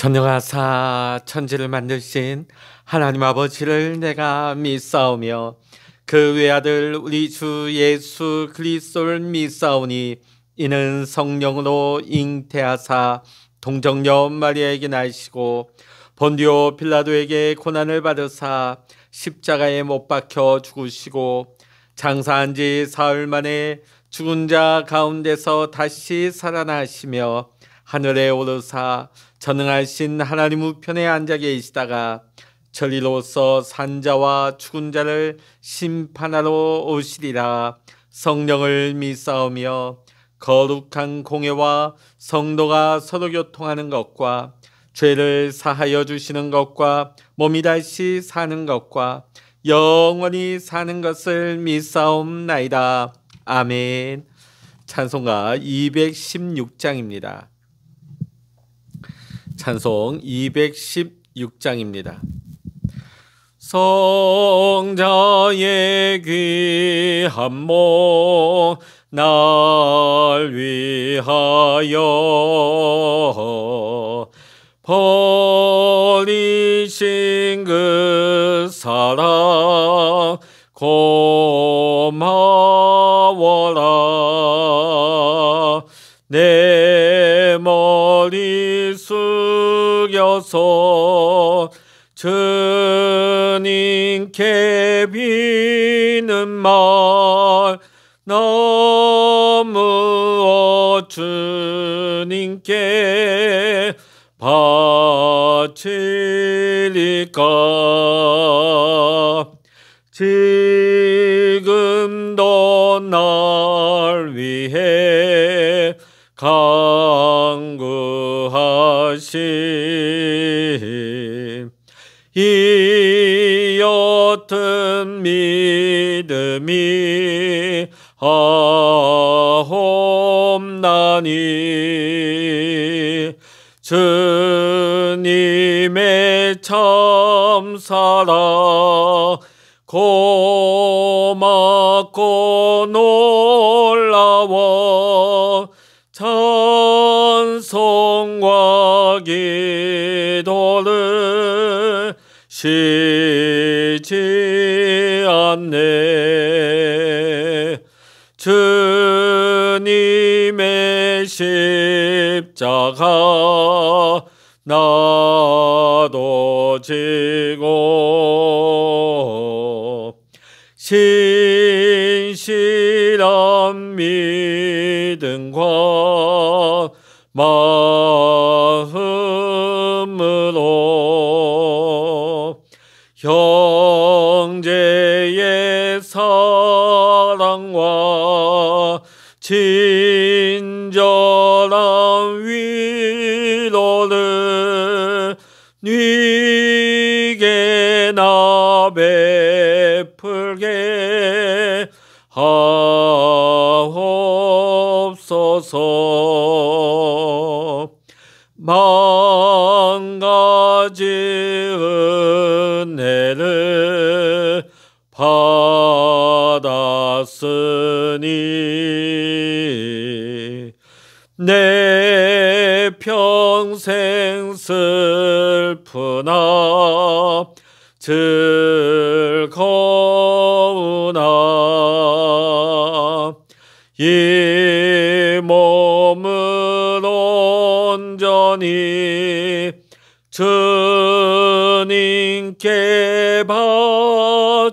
전능하사 천지를 만드신 하나님 아버지를 내가 믿사오며 그 외아들 우리 주 예수 그리스도를 믿사오니 이는 성령으로 잉태하사 동정녀 마리아에게 나시고 본디오 빌라도에게 고난을 받으사 십자가에 못 박혀 죽으시고 장사한 지 사흘 만에 죽은 자 가운데서 다시 살아나시며 하늘에 오르사 전능하신 하나님 우편에 앉아 계시다가 저리로서 산자와 죽은 자를 심판하러 오시리라. 성령을 믿사오며 거룩한 공회와 성도가 서로 교통하는 것과 죄를 사하여 주시는 것과 몸이 다시 사는 것과 영원히 사는 것을 믿사옵나이다. 아멘. 찬송가 216장입니다. 찬송 216장입니다. 성자의 귀한 몸 날 위하여 버리신 그 사랑 고마워라. 내 머리 숙여서 주님께 비는 말 너무 주님께 바치리까. 지금도 날 위해 간구하신 이 옅은 믿음이 하옵나니 주님의 참사랑 고맙고 놀라워 찬송과 기도를 쉬지 않네. 주님의 십자가 나도 지고 신실한 믿음과 마음으로 형제의 사랑과 친절한 위로를 네게 나 베풀게 하옵소서. 만 가지 은혜를 받았으니 내 평생 슬프나 즐거우나 이 몸을 온전히 주님께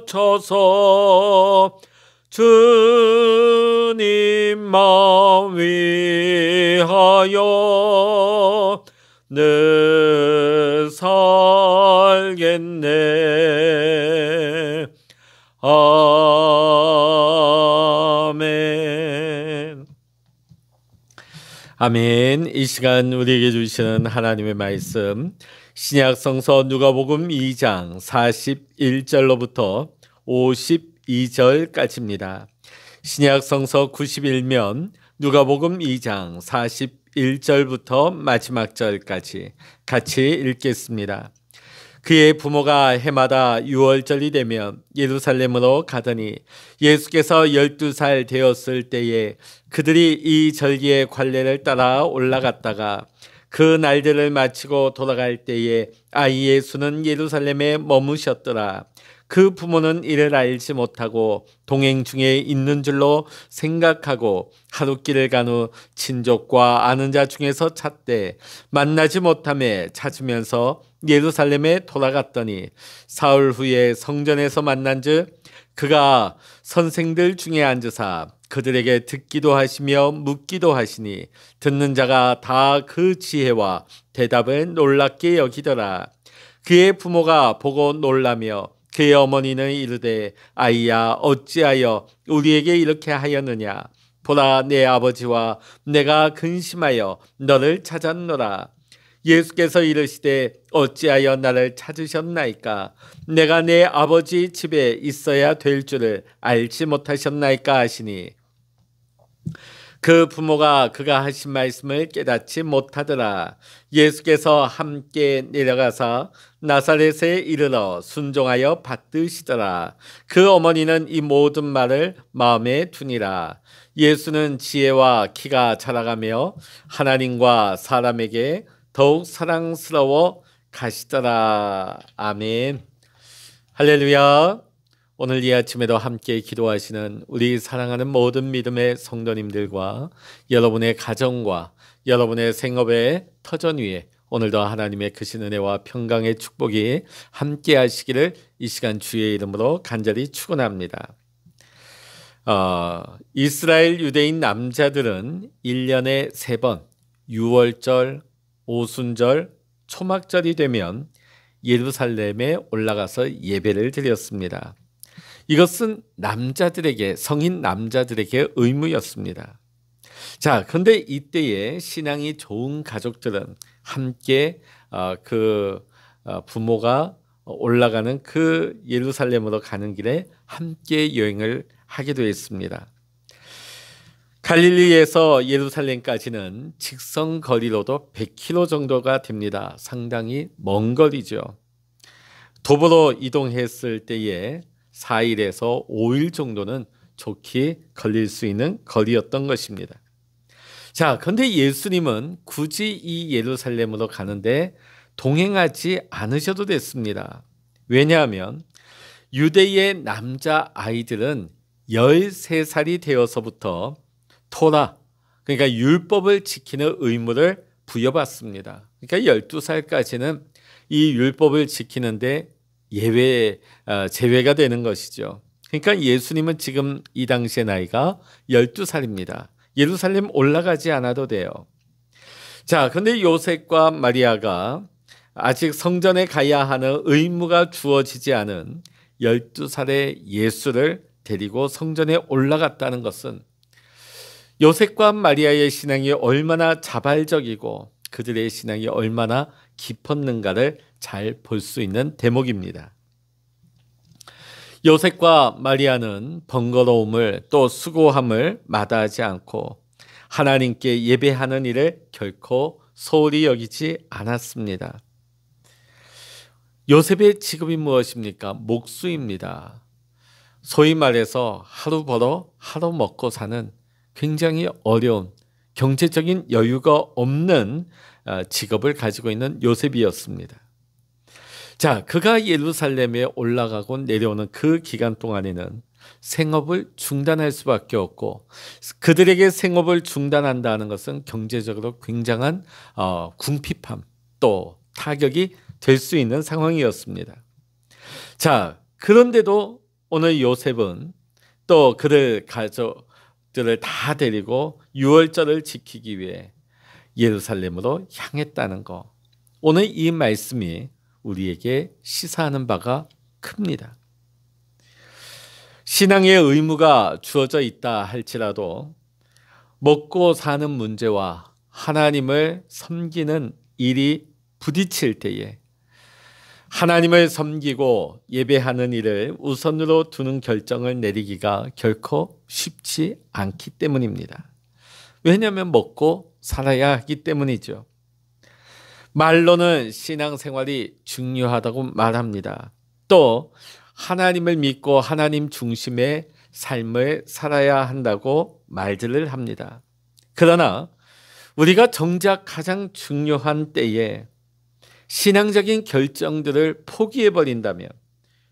바쳐서 주님만 위하여 늘 살겠네. 아멘. 아멘. 이 시간 우리에게 주시는 하나님의 말씀 신약 성서 누가복음 2장 41절로부터 52절까지입니다. 신약 성서 91면 누가복음 2장 41절부터 마지막 절까지 같이 읽겠습니다. 그의 부모가 해마다 유월절이 되면 예루살렘으로 가더니 예수께서 12살 되었을 때에 그들이 이 절기의 관례를 따라 올라갔다가 그 날들을 마치고 돌아갈 때에 아이 예수는 예루살렘에 머무셨더라. 그 부모는 이를 알지 못하고 동행 중에 있는 줄로 생각하고 하룻길을 간 후 친족과 아는 자 중에서 찾되 만나지 못하며 찾으면서 예루살렘에 돌아갔더니 사흘 후에 성전에서 만난즉 그가 선생들 중에 앉으사 그들에게 듣기도 하시며 묻기도 하시니 듣는 자가 다 그 지혜와 대답을 놀랍게 여기더라. 그의 부모가 보고 놀라며 그의 어머니는 이르되 아이야 어찌하여 우리에게 이렇게 하였느냐. 보라 내 아버지와 내가 근심하여 너를 찾았노라. 예수께서 이르시되 어찌하여 나를 찾으셨나이까. 내가 내 아버지 집에 있어야 될 줄을 알지 못하셨나이까 하시니 그 부모가 그가 하신 말씀을 깨닫지 못하더라. 예수께서 함께 내려가서 나사렛에 이르러 순종하여 받드시더라. 그 어머니는 이 모든 말을 마음에 두니라. 예수는 지혜와 키가 자라가며 하나님과 사람에게 더욱 사랑스러워 가시더라. 아멘. 할렐루야. 오늘 이 아침에도 함께 기도하시는 우리 사랑하는 모든 믿음의 성도님들과 여러분의 가정과 여러분의 생업의 터전 위에 오늘도 하나님의 크신 은혜와 평강의 축복이 함께 하시기를 이 시간 주의 이름으로 간절히 축원합니다. 이스라엘 유대인 남자들은 1년에 3번 유월절, 오순절, 초막절이 되면 예루살렘에 올라가서 예배를 드렸습니다. 이것은 남자들에게 성인 남자들에게 의무였습니다. 자, 그런데 이때에 신앙이 좋은 가족들은 함께 부모가 올라가는 그 예루살렘으로 가는 길에 함께 여행을 하기도 했습니다. 갈릴리에서 예루살렘까지는 직선 거리로도 100km 정도가 됩니다. 상당히 먼 거리죠. 도보로 이동했을 때에 4일에서 5일 정도는 좋게 걸릴 수 있는 거리였던 것입니다. 자, 그런데 예수님은 굳이 이 예루살렘으로 가는데 동행하지 않으셔도 됐습니다. 왜냐하면 유대의 남자 아이들은 13살이 되어서부터 토라, 그러니까 율법을 지키는 의무를 부여받습니다. 그러니까 12살까지는 이 율법을 지키는데 제외가 되는 것이죠. 그러니까 예수님은 지금 이 당시의 나이가 12살입니다. 예루살렘 올라가지 않아도 돼요. 자, 그런데 요셉과 마리아가 아직 성전에 가야 하는 의무가 주어지지 않은 12살의 예수를 데리고 성전에 올라갔다는 것은 요셉과 마리아의 신앙이 얼마나 자발적이고 그들의 신앙이 얼마나 깊었는가를 잘 볼 수 있는 대목입니다. 요셉과 마리아는 번거로움을 또 수고함을 마다하지 않고 하나님께 예배하는 일을 결코 소홀히 여기지 않았습니다. 요셉의 직업이 무엇입니까? 목수입니다. 소위 말해서 하루 벌어 하루 먹고 사는 굉장히 어려운 경제적인 여유가 없는 직업을 가지고 있는 요셉이었습니다. 자, 그가 예루살렘에 올라가고 내려오는 그 기간 동안에는 생업을 중단할 수밖에 없고 그들에게 생업을 중단한다는 것은 경제적으로 굉장한 궁핍함 또 타격이 될 수 있는 상황이었습니다. 자, 그런데도 오늘 요셉은 또 그들 가족들을 다 데리고 유월절을 지키기 위해 예루살렘으로 향했다는 거. 오늘 이 말씀이 우리에게 시사하는 바가 큽니다. 신앙의 의무가 주어져 있다 할지라도 먹고 사는 문제와 하나님을 섬기는 일이 부딪힐 때에 하나님을 섬기고 예배하는 일을 우선으로 두는 결정을 내리기가 결코 쉽지 않기 때문입니다. 왜냐하면 먹고 살아야 하기 때문이죠. 말로는 신앙생활이 중요하다고 말합니다. 또 하나님을 믿고 하나님 중심의 삶을 살아야 한다고 말들을 합니다. 그러나 우리가 정작 가장 중요한 때에 신앙적인 결정들을 포기해 버린다면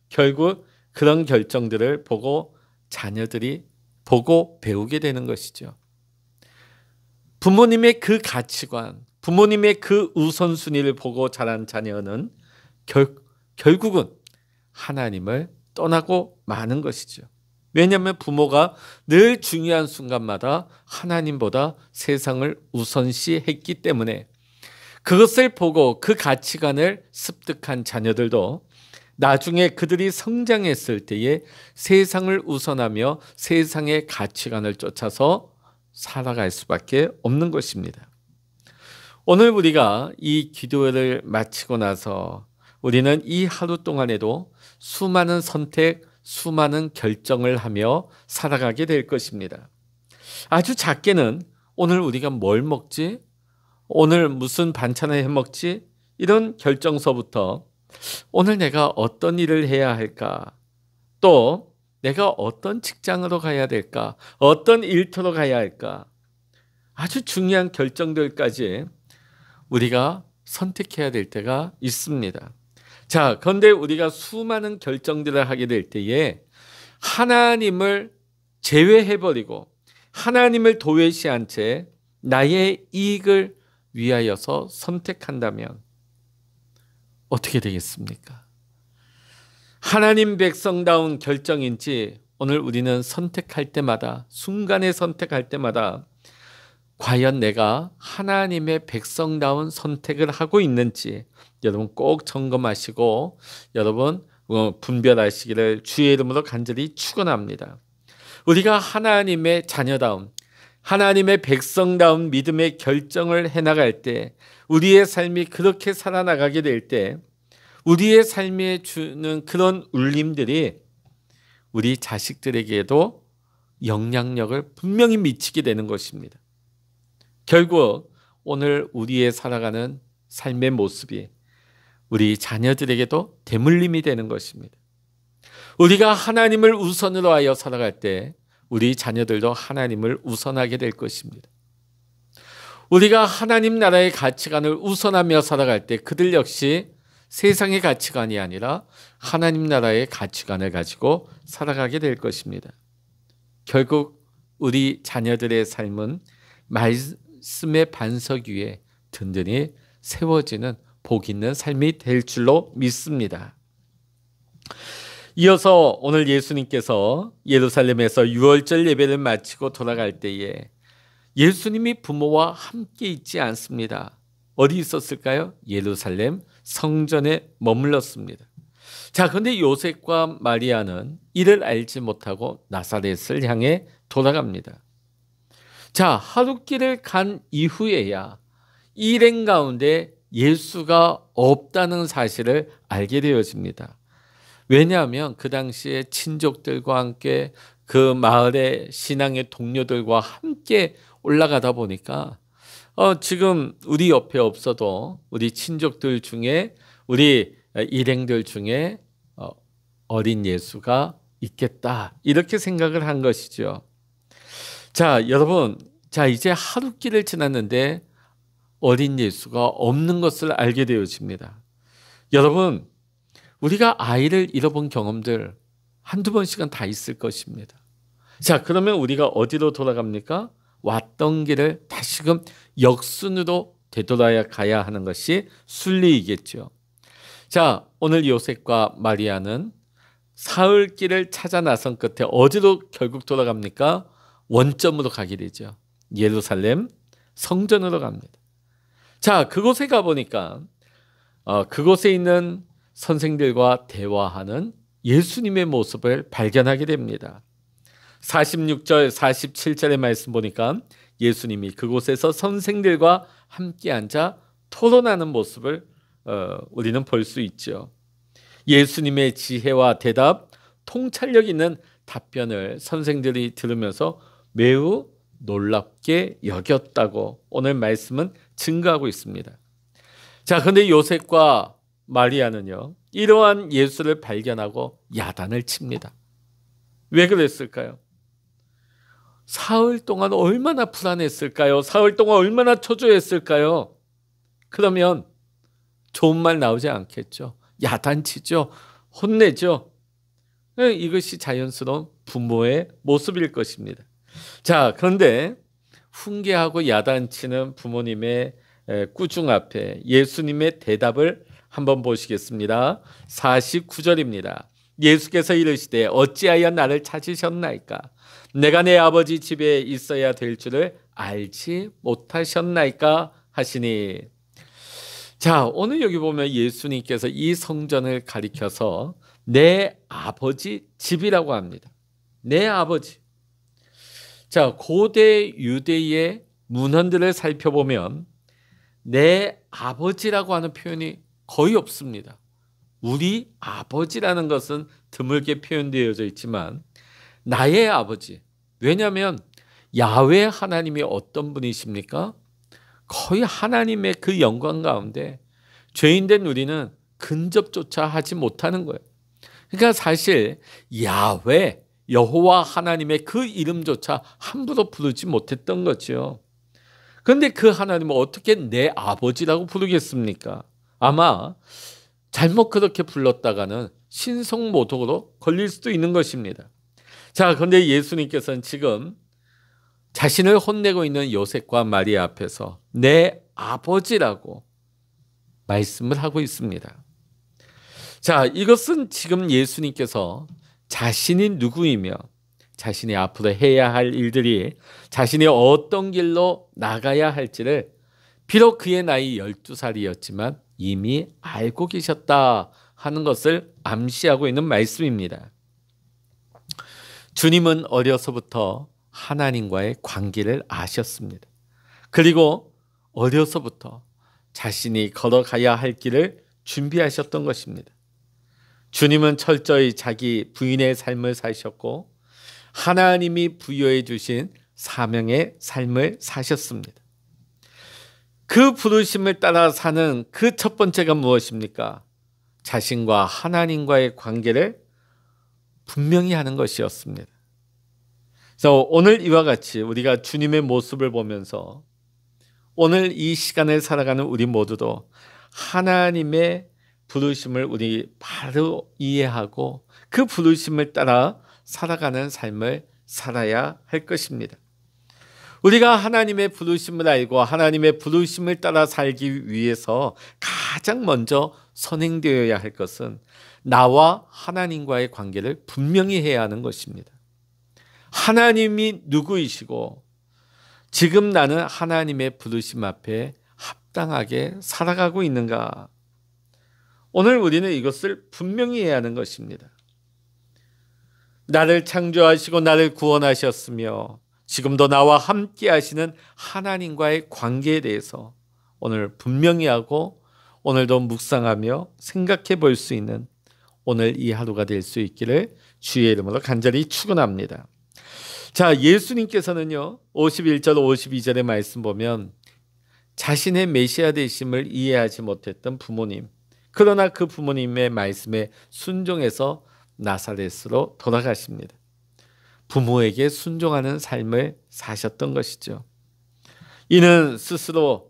결국 그런 결정들을 보고 자녀들이 보고 배우게 되는 것이죠. 부모님의 그 가치관, 부모님의 그 우선순위를 보고 자란 자녀는 결국은 하나님을 떠나고 마는 것이죠. 왜냐하면 부모가 늘 중요한 순간마다 하나님보다 세상을 우선시했기 때문에 그것을 보고 그 가치관을 습득한 자녀들도 나중에 그들이 성장했을 때에 세상을 우선하며 세상의 가치관을 쫓아서 살아갈 수밖에 없는 것입니다. 오늘 우리가 이 기도를 마치고 나서 우리는 이 하루 동안에도 수많은 선택, 수많은 결정을 하며 살아가게 될 것입니다. 아주 작게는 오늘 우리가 뭘 먹지? 오늘 무슨 반찬을 해 먹지? 이런 결정서부터 오늘 내가 어떤 일을 해야 할까? 또 내가 어떤 직장으로 가야 될까? 어떤 일터로 가야 할까? 아주 중요한 결정들까지 우리가 선택해야 될 때가 있습니다. 자, 그런데 우리가 수많은 결정들을 하게 될 때에 하나님을 제외해버리고 하나님을 도외시한 채 나의 이익을 위하여서 선택한다면 어떻게 되겠습니까? 하나님 백성다운 결정인지 오늘 우리는 선택할 때마다, 순간에 선택할 때마다 과연 내가 하나님의 백성다운 선택을 하고 있는지 여러분 꼭 점검하시고 여러분 분별하시기를 주의 이름으로 간절히 축원합니다. 우리가 하나님의 자녀다운, 하나님의 백성다운 믿음의 결정을 해나갈 때, 우리의 삶이 그렇게 살아나가게 될 때 우리의 삶에 주는 그런 울림들이 우리 자식들에게도 영향력을 분명히 미치게 되는 것입니다. 결국 오늘 우리의 살아가는 삶의 모습이 우리 자녀들에게도 대물림이 되는 것입니다. 우리가 하나님을 우선으로 하여 살아갈 때 우리 자녀들도 하나님을 우선하게 될 것입니다. 우리가 하나님 나라의 가치관을 우선하며 살아갈 때 그들 역시 세상의 가치관이 아니라 하나님 나라의 가치관을 가지고 살아가게 될 것입니다. 결국 우리 자녀들의 삶은 말씀의 반석 위에 든든히 세워지는 복 있는 삶이 될 줄로 믿습니다. 이어서 오늘 예수님께서 예루살렘에서 유월절 예배를 마치고 돌아갈 때에 예수님이 부모와 함께 있지 않습니다. 어디 있었을까요? 예루살렘 성전에 머물렀습니다. 자, 그런데 요셉과 마리아는 이를 알지 못하고 나사렛을 향해 돌아갑니다. 자, 하룻길을 간 이후에야 일행 가운데 예수가 없다는 사실을 알게 되어집니다. 왜냐하면 그 당시에 친족들과 함께 그 마을의 신앙의 동료들과 함께 올라가다 보니까 지금 우리 옆에 없어도 우리 친족들 중에 우리 일행들 중에 어린 예수가 있겠다 이렇게 생각을 한 것이죠. 자, 여러분, 자 이제 하룻길을 지났는데 어린 예수가 없는 것을 알게 되어집니다. 여러분, 우리가 아이를 잃어본 경험들 한두 번씩은 다 있을 것입니다. 자, 그러면 우리가 어디로 돌아갑니까? 왔던 길을 다시금 역순으로 되돌아야 가야 하는 것이 순리이겠죠. 자, 오늘 요셉과 마리아는 사흘길을 찾아 나선 끝에 어디로 결국 돌아갑니까? 원점으로 가게 되죠. 예루살렘 성전으로 갑니다. 자, 그곳에 가보니까 그곳에 있는 선생들과 대화하는 예수님의 모습을 발견하게 됩니다. 46절, 47절의 말씀 보니까 예수님이 그곳에서 선생들과 함께 앉아 토론하는 모습을 우리는 볼 수 있죠. 예수님의 지혜와 대답, 통찰력 있는 답변을 선생들이 들으면서 매우 놀랍게 여겼다고 오늘 말씀은 증거하고 있습니다. 자, 그런데 요셉과 마리아는요, 이러한 예수를 발견하고 야단을 칩니다. 왜 그랬을까요? 사흘 동안 얼마나 불안했을까요? 사흘 동안 얼마나 초조했을까요? 그러면 좋은 말 나오지 않겠죠. 야단치죠. 혼내죠. 이것이 자연스러운 부모의 모습일 것입니다. 자, 그런데 훈계하고 야단치는 부모님의 꾸중 앞에 예수님의 대답을 한번 보시겠습니다. 49절입니다. 예수께서 이르시되 어찌하여 나를 찾으셨나이까? 내가 내 아버지 집에 있어야 될 줄을 알지 못하셨나이까? 하시니. 자, 오늘 여기 보면 예수님께서 이 성전을 가리켜서 내 아버지 집이라고 합니다. 내 아버지. 자, 고대 유대의 문헌들을 살펴보면 내 아버지라고 하는 표현이 거의 없습니다. 우리 아버지라는 것은 드물게 표현되어져 있지만 나의 아버지. 왜냐하면 야훼 하나님이 어떤 분이십니까? 거의 하나님의 그 영광 가운데 죄인된 우리는 근접조차 하지 못하는 거예요. 그러니까 사실 야훼, 여호와 하나님의 그 이름조차 함부로 부르지 못했던 거죠. 그런데 그 하나님은 어떻게 내 아버지라고 부르겠습니까? 아마 잘못 그렇게 불렀다가는 신성모독으로 걸릴 수도 있는 것입니다. 자, 그런데 예수님께서는 지금 자신을 혼내고 있는 요셉과 마리아 앞에서 내 아버지라고 말씀을 하고 있습니다. 자, 이것은 지금 예수님께서 자신이 누구이며 자신이 앞으로 해야 할 일들이 자신이 어떤 길로 나가야 할지를 비록 그의 나이 12살이었지만 이미 알고 계셨다 하는 것을 암시하고 있는 말씀입니다. 주님은 어려서부터 하나님과의 관계를 아셨습니다. 그리고 어려서부터 자신이 걸어가야 할 길을 준비하셨던 것입니다. 주님은 철저히 자기 부인의 삶을 사셨고 하나님이 부여해 주신 사명의 삶을 사셨습니다. 그 부르심을 따라 사는 그 첫 번째가 무엇입니까? 자신과 하나님과의 관계를 분명히 하는 것이었습니다. 그래서 오늘 이와 같이 우리가 주님의 모습을 보면서 오늘 이 시간을 살아가는 우리 모두도 하나님의 부르심을 우리 바로 이해하고 그 부르심을 따라 살아가는 삶을 살아야 할 것입니다. 우리가 하나님의 부르심을 알고 하나님의 부르심을 따라 살기 위해서 가장 먼저 선행되어야 할 것은 나와 하나님과의 관계를 분명히 해야 하는 것입니다. 하나님이 누구이시고 지금 나는 하나님의 부르심 앞에 합당하게 살아가고 있는가? 오늘 우리는 이것을 분명히 해야 하는 것입니다. 나를 창조하시고 나를 구원하셨으며 지금도 나와 함께 하시는 하나님과의 관계에 대해서 오늘 분명히 하고 오늘도 묵상하며 생각해 볼 수 있는 오늘 이 하루가 될 수 있기를 주의 이름으로 간절히 축원합니다. 자, 예수님께서는요 51절 52절의 말씀 보면 자신의 메시아 되심을 이해하지 못했던 부모님, 그러나 그 부모님의 말씀에 순종해서 나사렛으로 돌아가십니다. 부모에게 순종하는 삶을 사셨던 것이죠. 이는 스스로를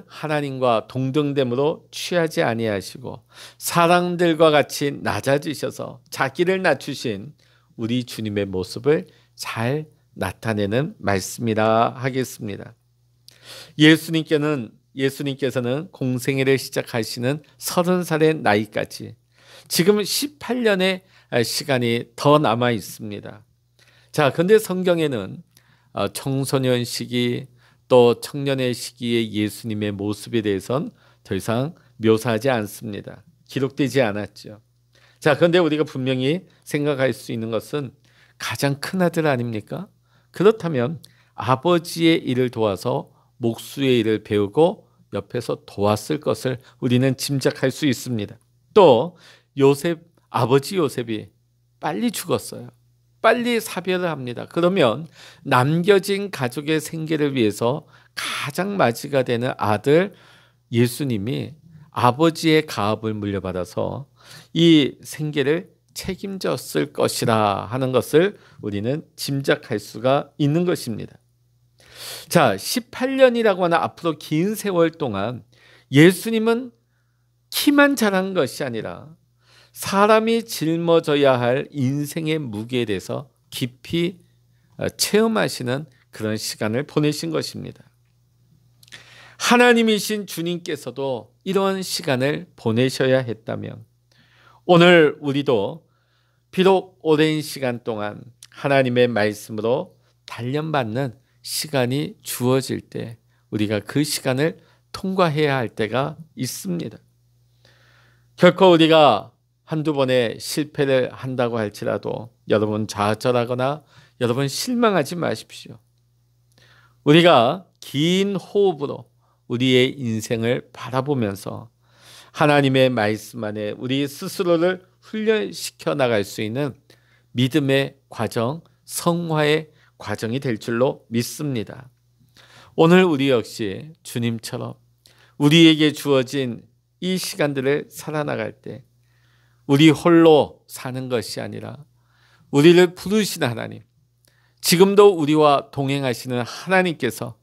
하나님과 동등됨으로 취하지 아니하시고 사람들과 같이 낮아지셔서 자기를 낮추신 우리 주님의 모습을 잘 나타내는 말씀이라 하겠습니다. 예수님께서는 공생애를 시작하시는 30살의 나이까지 지금 18년의 시간이 더 남아 있습니다. 자, 그런데 성경에는 청소년 시기 또 청년의 시기의 예수님의 모습에 대해서는 더 이상 묘사하지 않습니다. 기록되지 않았죠. 자, 그런데 우리가 분명히 생각할 수 있는 것은 가장 큰 아들 아닙니까? 그렇다면 아버지의 일을 도와서 목수의 일을 배우고 옆에서 도왔을 것을 우리는 짐작할 수 있습니다. 또 아버지 요셉이 빨리 죽었어요. 빨리 사별을 합니다. 그러면 남겨진 가족의 생계를 위해서 가장 맞이가 되는 아들 예수님이 아버지의 가업을 물려받아서 이 생계를 책임졌을 것이라 하는 것을 우리는 짐작할 수가 있는 것입니다. 자, 18년이라고 하는 앞으로 긴 세월 동안 예수님은 키만 자란 것이 아니라 사람이 짊어져야 할 인생의 무게에 대해서 깊이 체험하시는 그런 시간을 보내신 것입니다. 하나님이신 주님께서도 이러한 시간을 보내셔야 했다면 오늘 우리도 비록 오랜 시간 동안 하나님의 말씀으로 단련받는 시간이 주어질 때 우리가 그 시간을 통과해야 할 때가 있습니다. 결코 우리가 한두 번의 실패를 한다고 할지라도 여러분 좌절하거나 여러분 실망하지 마십시오. 우리가 긴 호흡으로 우리의 인생을 바라보면서 하나님의 말씀 안에 우리 스스로를 훈련시켜 나갈 수 있는 믿음의 과정, 성화의 과정이 될 줄로 믿습니다. 오늘 우리 역시 주님처럼 우리에게 주어진 이 시간들을 살아나갈 때 우리 홀로 사는 것이 아니라 우리를 부르신 하나님, 지금도 우리와 동행하시는 하나님께서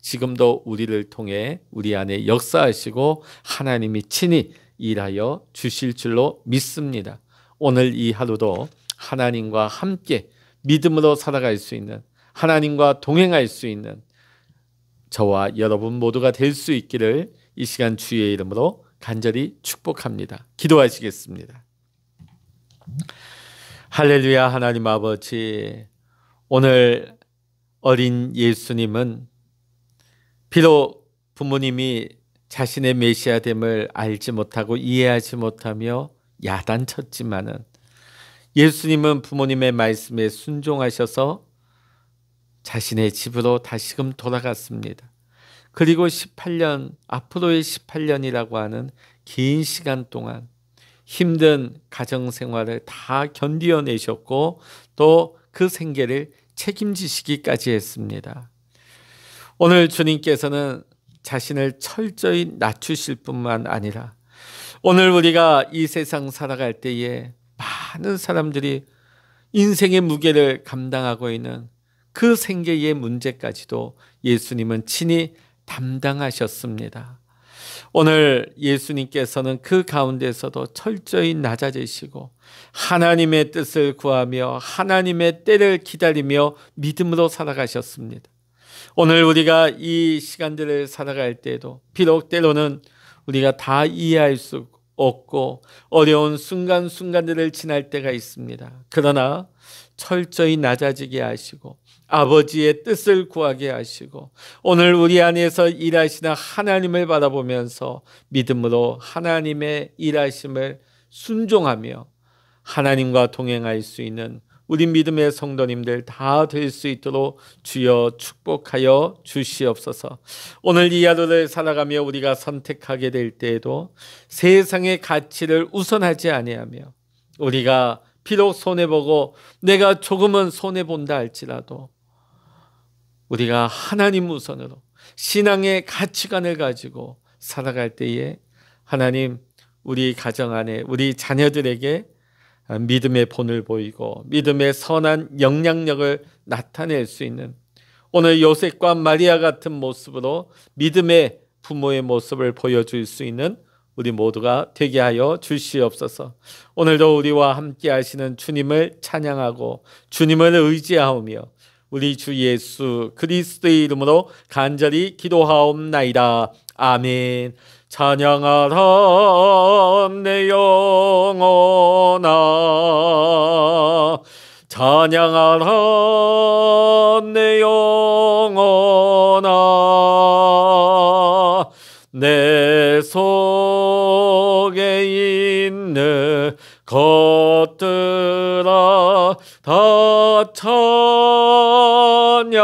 지금도 우리를 통해 우리 안에 역사하시고 하나님이 친히 일하여 주실 줄로 믿습니다. 오늘 이 하루도 하나님과 함께 믿음으로 살아갈 수 있는, 하나님과 동행할 수 있는 저와 여러분 모두가 될 수 있기를 이 시간 주의 이름으로 간절히 축복합니다. 기도하시겠습니다. 할렐루야. 하나님 아버지, 오늘 어린 예수님은 비록 부모님이 자신의 메시아됨을 알지 못하고 이해하지 못하며 야단쳤지만은 예수님은 부모님의 말씀에 순종하셔서 자신의 집으로 다시금 돌아갔습니다. 그리고 18년, 앞으로의 18년이라고 하는 긴 시간 동안 힘든 가정생활을 다 견디어내셨고 또 그 생계를 책임지시기까지 했습니다. 오늘 주님께서는 자신을 철저히 낮추실 뿐만 아니라 오늘 우리가 이 세상 살아갈 때에 많은 사람들이 인생의 무게를 감당하고 있는 그 생계의 문제까지도 예수님은 친히 담당하셨습니다. 오늘 예수님께서는 그 가운데서도 철저히 낮아지시고 하나님의 뜻을 구하며 하나님의 때를 기다리며 믿음으로 살아가셨습니다. 오늘 우리가 이 시간들을 살아갈 때도 비록 때로는 우리가 다 이해할 수 없고 어려운 순간순간들을 지날 때가 있습니다. 그러나 철저히 낮아지게 하시고 아버지의 뜻을 구하게 하시고 오늘 우리 안에서 일하시는 하나님을 바라보면서 믿음으로 하나님의 일하심을 순종하며 하나님과 동행할 수 있는 우리 믿음의 성도님들 다 될 수 있도록 주여 축복하여 주시옵소서. 오늘 이 하루를 살아가며 우리가 선택하게 될 때에도 세상의 가치를 우선하지 아니하며 우리가 비록 손해보고 내가 조금은 손해본다 할지라도 우리가 하나님 우선으로 신앙의 가치관을 가지고 살아갈 때에 하나님 우리 가정 안에 우리 자녀들에게 믿음의 본을 보이고 믿음의 선한 영향력을 나타낼 수 있는 오늘 요셉과 마리아 같은 모습으로 믿음의 부모의 모습을 보여줄 수 있는 우리 모두가 되게 하여 주시옵소서. 오늘도 우리와 함께 하시는 주님을 찬양하고 주님을 의지하오며 우리 주 예수 그리스도의 이름으로 간절히 기도하옵나이다. 아멘. 찬양하라 내 영혼아, 찬양하라 내 영혼아, 내 속에 있는 것들아 다 찬양하라.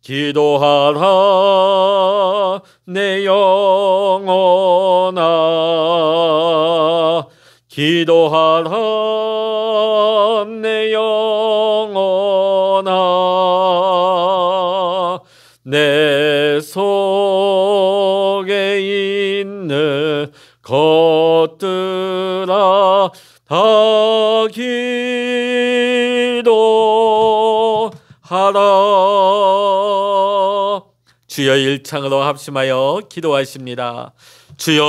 기도하라 내 영혼아, 기도하라 내 영혼아, 내 속에 있는 것 들으라 다 기도하라. 주여 일창으로 합심하여 기도하십니다. 주여